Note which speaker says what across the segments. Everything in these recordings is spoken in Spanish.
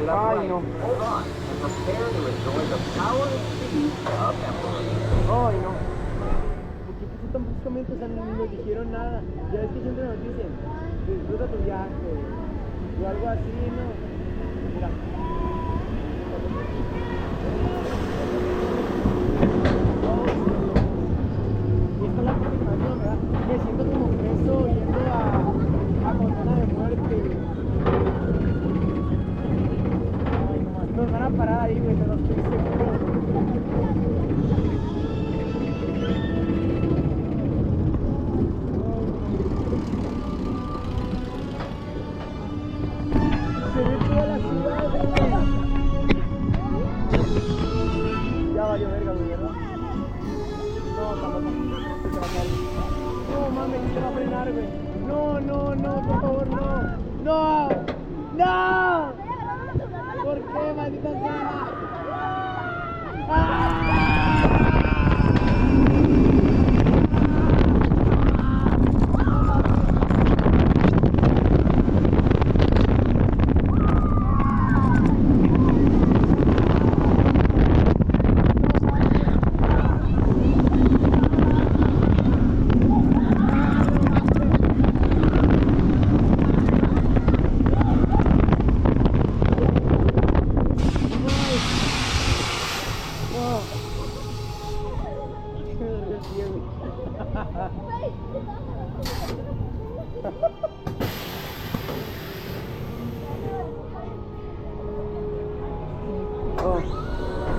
Speaker 1: Ay, no.
Speaker 2: Hold on and prepare to enjoy the power and speed of Emperor.
Speaker 1: Ay, no. ¿Por qué pusiste tan bruscamente? O sea, ni nos dijeron nada. Ya ves que siempre nos dicen, disfruta tu viaje. O algo así, ¿no? Mira. Y esta es la confirmación, ¿verdad? Me siento como preso yendo a condena de muerte. Ay, no más. Nos van a parar ahí, güey, te lo estoy seguro. Se ve toda la ciudad, güey. Ya valió verga, güey, ¿verdad? No, tampoco. Se va a caer. No, mames, se va a frenar, güey. No, no, no, por favor, no. ¡No! ¡No! ¿Por qué, maldita sea? ¡Ah!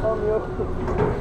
Speaker 1: Oh, mi ojo.